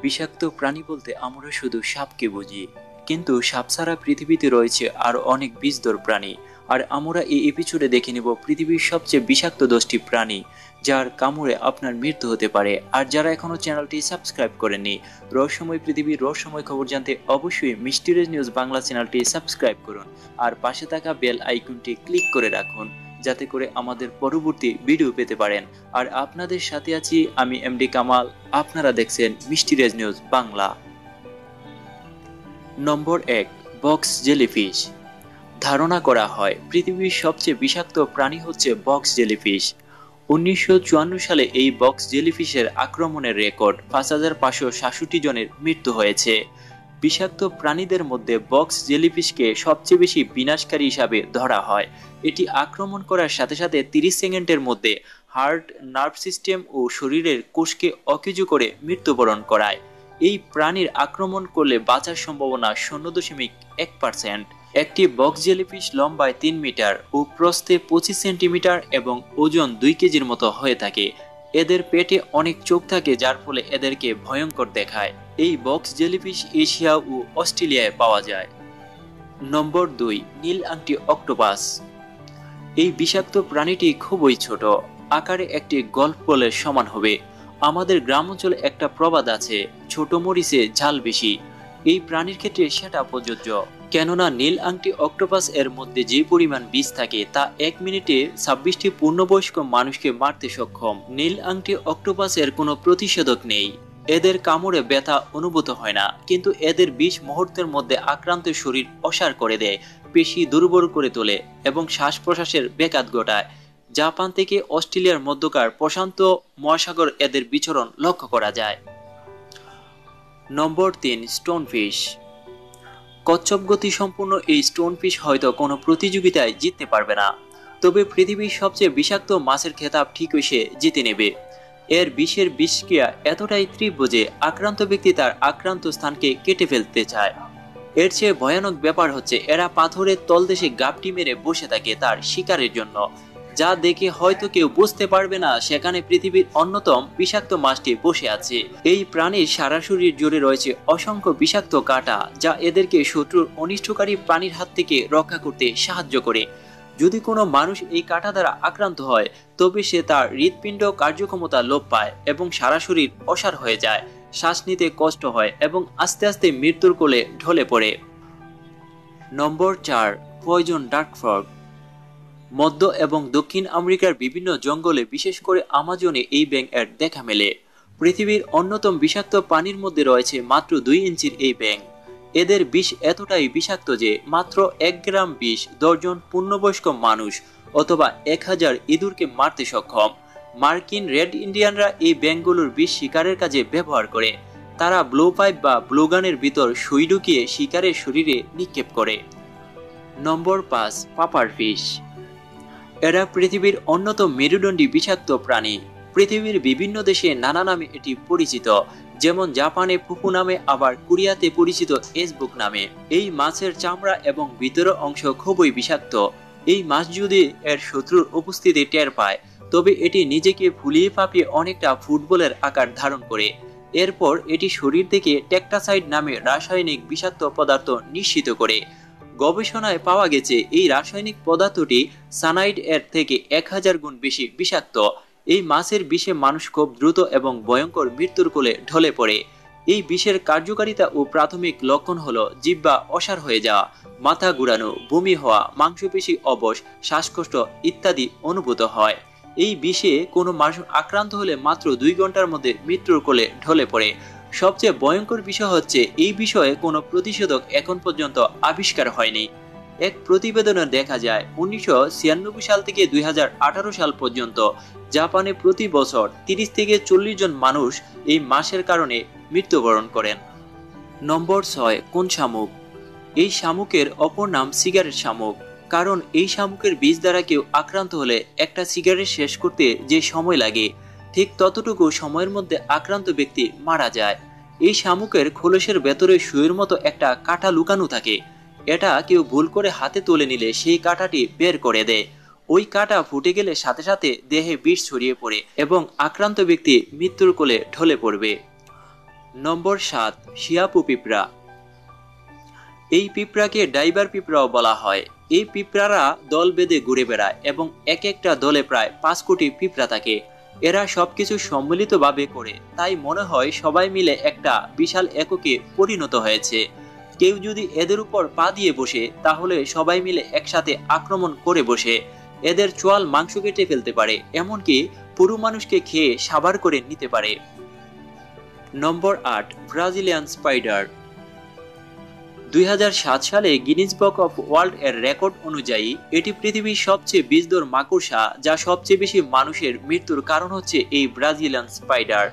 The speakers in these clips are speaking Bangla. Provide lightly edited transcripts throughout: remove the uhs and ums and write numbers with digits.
বিষাক্ত প্রাণী বলতে আমরা শুধু সাপকে বুঝি, কিন্তু সাপ ছাড়া পৃথিবীতে রয়েছে আরো অনেক বিষধর প্রাণী। আর আমরা এই এপিসোডে দেখে নেব পৃথিবীর সবচেয়ে বিষাক্ত 10টি প্রাণী যার কামড়ে আপনার মৃত্যু হতে পারে। আর যারা এখনো চ্যানেলটি সাবস্ক্রাইব করেননি, রহস্যময় পৃথিবীর রহস্যময় খবর জানতে অবশ্যই মিস্টিরিয়াস নিউজ বাংলা চ্যানেলটি সাবস্ক্রাইব করুন আর পাশে থাকা বেল আইকনটি ক্লিক করে রাখুন, যাতে করে আমাদের পরবর্তী ভিডিও পেতে পারেন। আর আপনাদের সাথে আছি আমি এমডি কামাল, আপনারা দেখছেন মিস্টিরিয়াস নিউজ বাংলা। নম্বর 1, বক্স জেলিফিশ। ধারণা করা হয় পৃথিবীর সবচেয়ে বিষাক্ত প্রাণী হচ্ছে বক্স জেলিফিশ। 1954 সালে এই বক্স জেলিফিশের আক্রমণের রেকর্ড 5567 জনের মৃত্যু হয়েছে। বিষাক্ত প্রাণীদের মধ্যে বক্স জেলিফিশকে সবচেয়ে বেশি বিনাশকারী হিসাবে ধরা হয়। এটি আক্রমণ করার সাথে সাথে 30 সেকেন্ডের মধ্যে হার্ট, নার্ভ সিস্টেম ও শরীরের কোষকে অকেজো করে মৃত্যুবরণ করায়। এই প্রাণীর আক্রমণ করলে বাঁচার সম্ভাবনা 0.1%। একটি বক্স জেলিফিশ লম্বায় 3 মিটার ও প্রস্থে 25 সেন্টিমিটার এবং ওজন 2 কেজির মতো হয়ে থাকে। এদের পেটে অনেক চোখ থাকে, যার ফলে এদেরকে ভয়ঙ্কর দেখায়। এই বক্স জেলিফিশ এশিয়া ও অস্ট্রেলিয়ায় পাওয়া যায়। নম্বর 2, নীল আংটি অক্টোপাস। এই বিষাক্ত প্রাণীটি খুবই ছোট, আকারে একটি গল্ফ বলের সমান হবে। আমাদের গ্রাম অঞ্চলে একটা প্রবাদ আছে, ছোট মরিচে ঝাল বেশি। এই প্রাণীর ক্ষেত্রে সেটা প্রযোজ্য, কেননা নীল আংটি অক্টোপাস এর মধ্যে যে পরিমাণ বিষ থাকে তা 1 মিনিটে 26টি পূর্ণবয়স্ক মানুষকে মারতে সক্ষম। নীল আংটি অক্টোপাসের কোনো প্রতিষেধক নেই। এদের কামড়ে ব্যথা অনুভূত হয় না, কিন্তু এদের বিষ মুহূর্তের মধ্যে আক্রান্ত শরীর অসাড় করে দেয়, পেশি দুর্বল করে তোলে এবং শ্বাস প্রশ্বাসের ব্যাঘাত ঘটায়। জাপান থেকে অস্ট্রেলিয়ার মধ্যকার প্রশান্ত মহাসাগর এদের বিচরণ লক্ষ্য করা যায়। নম্বর 3, স্টোনফিশ। কচ্ছপ গতি সম্পূর্ণ এই স্টোনফিশ হয়তো কোনো প্রতিযোগিতায় জিততে পারবে না, তবে পৃথিবীর সবচেয়ে বিষাক্ত মাছের খেতাব ঠিকই সে জিতে নেবে। এর বিষের বিষক্রিয়া এতটাই তীব্র যে আক্রান্ত ব্যক্তি তার আক্রান্ত স্থানকে কেটে ফেলতে চায়। এর চেয়ে ভয়ানক ব্যাপার হচ্ছে এরা পাথরের তলদেশে গাপটি মেরে বসে থাকে তার শিকারের জন্য, যা দেখে হয়তো কেউ বুঝতে পারবে না সেখানে পৃথিবীর অন্যতম বিষাক্ত মাছটি বসে আছে। এই প্রাণীর সারা শরীর জুড়ে রয়েছে অসংখ্য বিষাক্ত কাঁটা, যা এদেরকে শত্রুর অনিষ্টকারী প্রাণীর হাত থেকে রক্ষা করতে সাহায্য করে। যদি কোনো মানুষ এই কাঁটা দ্বারা আক্রান্ত হয়, তবে সে তার হৃৎপিণ্ড কার্যক্ষমতা লোপ পায় এবং সারা শরীর অসাড় হয়ে যায়, শ্বাস নিতে কষ্ট হয় এবং আস্তে আস্তে মৃত্যুর কোলে ঢলে পড়ে। নম্বর 4, পয়জন ডার্ক ফ্রগ। মধ্য এবং দক্ষিণ আমেরিকার বিভিন্ন জঙ্গলে, বিশেষ করে আমাজনে এই ব্যাঙ এর দেখা মেলে। পৃথিবীর অন্যতম বিষাক্ত প্রাণীর মধ্যে রয়েছে মাত্র 2 ইঞ্চির এই ব্যাঙ। এদের বিষ এতটাই বিষাক্ত যে মাত্র 1 গ্রাম বিষ 10 জন পূর্ণবয়স্ক মানুষ অথবা 1000 ইঁদুরকে মারতে সক্ষম। মার্কিন রেড ইন্ডিয়ানরা এই ব্যাঙগুলোর বিষ শিকারের কাজে ব্যবহার করে। তারা ব্লো পাইপ বা ব্লোগানের ভিতর সুই ঢুকিয়ে শিকারের শরীরে নিক্ষেপ করে। নম্বর 5, পাপার ফিশ। এরা পৃথিবীর অন্যতম মেরুদণ্ডী বিষাক্ত প্রাণী। পৃথিবীর বিভিন্ন দেশে নানা নামে এটি পরিচিত, যেমন জাপানে পুপু নামে, আবার কোরিয়াতে পরিচিত এসবুক নামে। এই মাছের চামড়া এবং ভিতরের অংশ খুবই বিষাক্ত। এই মাছ যদি এর শত্রুর উপস্থিতি টের পায়, তবে এটি নিজেকে ফুলিয়ে ফাঁপিয়ে অনেকটা ফুটবলের আকার ধারণ করে। এরপর এটি শরীর থেকে টেকটাসাইড নামে রাসায়নিক বিষাক্ত পদার্থ নিঃসৃত করে। গবেষণায় পাওয়া গেছে এই রাসায়নিক পদার্থটি সানাইড এর থেকে 1000 গুণ বেশি বিষাক্ত। এই মাছের বিষে মানুষ খুব দ্রুত এবং ভয়ঙ্কর মৃত্যুর কোলে ঢলে পড়ে। এই বিষের কার্যকারিতা ও প্রাথমিক লক্ষণ হলো জিহ্বা অসাড় হয়ে যাওয়া, মাথা ঘুরানো, বমি হওয়া, মাংসপেশি অবশ, শ্বাসকষ্ট ইত্যাদি অনুভূত হয়। এই বিষে কোনো মানুষ আক্রান্ত হলে মাত্র 2 ঘন্টার মধ্যে মৃত্যুর কোলে ঢলে পড়ে। সবচেয়ে ভয়ঙ্কর বিষয় হচ্ছে এই বিষয়ে কোনো প্রতিষেধক এখন পর্যন্ত আবিষ্কার হয়নি। এক প্রতিবেদনে দেখা যায় 1996 সাল থেকে 2018 সাল পর্যন্ত জাপানে প্রতি বছর 30 থেকে 40 জন মানুষ এই মাছের কারণে মৃত্যুবরণ করেন। নম্বর 6, কোন শামুক। এই শামুকের অপর নাম সিগারেট শামুক, কারণ এই শামুকের বিষ দ্বারা কেউ আক্রান্ত হলে একটা সিগারেট শেষ করতে যে সময় লাগে, ঠিক ততটুকু সময়ের মধ্যে আক্রান্ত ব্যক্তি মারা যায়। এই শামুকের খোলসের ভেতরে সুইয়ের মতো একটা কাঁটা লুকানো থাকে। এটা কেউ ভুল করে হাতে তুলে নিলে সেই কাঁটাটি বের করে দেয়। ওই কাঁটা ফুটে গেলে সাথে সাথে দেহে বিষ ছড়িয়ে পড়ে এবং আক্রান্ত ব্যক্তি মৃত্যুর কোলে ঢলে পড়বে। নম্বর 7, শিয়াপু পিঁপড়া। এই পিঁপড়াকে ডাইভার পিঁপড়াও বলা হয়। এই পিঁপড়ারা দল বেঁধে ঘুরে বেড়ায় এবং এক একটা দলে প্রায় 5 কোটি পিঁপড়া থাকে। এরা সবকিছু সম্মিলিতভাবে করে, তাই মনে হয় সবাই মিলে একটা বিশাল এককে পরিণত হয়েছে। কেউ যদি এদের উপর পা দিয়ে বসে, তাহলে সবাই মিলে একসাথে আক্রমণ করে বসে। এদের চোয়াল মাংস কেটে ফেলতে পারে, এমনকি পুরো মানুষকে খেয়ে সাবার করে নিতে পারে। নম্বর 8, ব্রাজিলিয়ান স্পাইডার। 2007 সালে গিনিস বুক অফ ওয়ার্ল্ড এর রেকর্ড অনুযায়ী এটি পৃথিবীর সবচেয়ে বিষধর মাকড়সা, যা সবচেয়ে বেশি মানুষের মৃত্যুর কারণ হচ্ছে এই ব্রাজিলিয়ান স্পাইডার।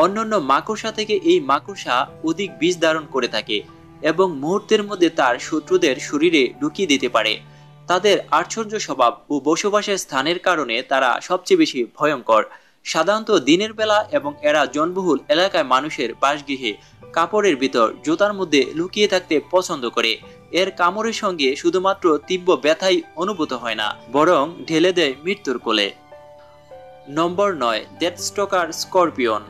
অন্যান্য মাকড়সা থেকে এই মাকড়সা অধিক বিষ ধারণ করে থাকে এবং মুহূর্তের মধ্যে তার শত্রুদের শরীরে ঢুকিয়ে দিতে পারে। তাদের আশ্চর্য স্বভাব ও বসবাসের স্থানের কারণে তারা সবচেয়ে বেশি ভয়ঙ্কর। সাধারণত দিনের বেলা এবং এরা জনবহুল এলাকায় মানুষের বাসগৃহে, কাপড়ের ভিতর, জুতার মধ্যে লুকিয়ে থাকতে পছন্দ করে। এর কামড়ের সঙ্গে শুধুমাত্র তীব্র ব্যথাই অনুভূত হয় না, বরং ঢেলে দেয় মৃত্যুর কোলে। নম্বর 9, ডেথস্টকার স্করপিয়ন।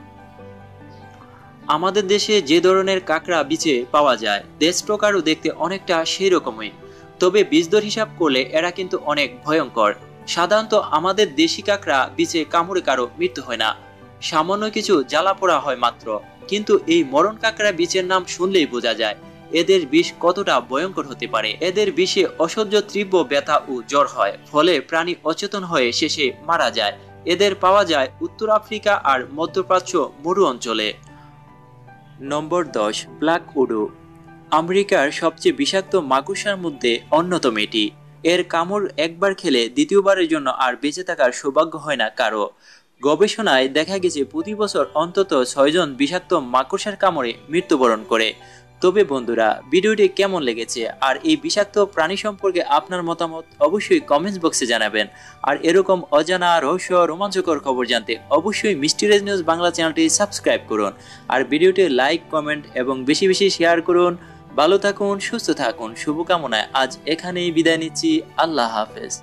আমাদের দেশে যে ধরনের কাঁকড়া বিচে পাওয়া যায়, ডেথস্টকারও দেখতে অনেকটা সেই রকমই, তবে বিষধর হিসাব করলে এরা কিন্তু অনেক ভয়ঙ্কর। সাধারণত আমাদের দেশি কাঁকড়া বিচে কামড়ে কারো মৃত্যু হয় না, সামান্য কিছু জ্বালা পোড়া হয় মাত্র। কিন্তু এই মরণ কাঁকড়া বিচের নাম শুনলেই বোঝা যায় এদের বিষ কতটা ভয়ঙ্কর হতে পারে। এদের বিষে অসহ্য তীব্র ব্যথা ও জ্বর হয়, ফলে প্রাণী অচেতন হয়ে শেষে মারা যায়। এদের পাওয়া যায় উত্তর আফ্রিকা আর মধ্যপ্রাচ্য মরু অঞ্চলে। নম্বর 10, ব্ল্যাক উডো। আমেরিকার সবচেয়ে বিষাক্ত মাকড়সার মধ্যে অন্যতম এটি। এর কামড় একবার খেলে দ্বিতীয়বারের জন্য আর বেঁচে থাকার সৌভাগ্য হয় না কারো। গবেষণায় দেখা গেছে প্রতি বছর অন্তত 6 জন বিষাক্ত মাকড়সার কামড়ে মৃত্যুবরণ করে। তবে বন্ধুরা, ভিডিওটি কেমন লেগেছে আর এই বিষাক্ত প্রাণী সম্পর্কে আপনার মতামত অবশ্যই কমেন্টস বক্সে জানাবেন। আর এরকম অজানা, রহস্য, রোমাঞ্চকর খবর জানতে অবশ্যই মিস্টিরিয়াস নিউজ বাংলা চ্যানেলটি সাবস্ক্রাইব করুন। আর ভিডিওটি লাইক, কমেন্ট এবং বেশি বেশি শেয়ার করুন। ভালো থাকুন, সুস্থ থাকুন, শুভকামনায় আজ এখানেই বিদায় নিচ্ছি। আল্লাহ হাফেজ।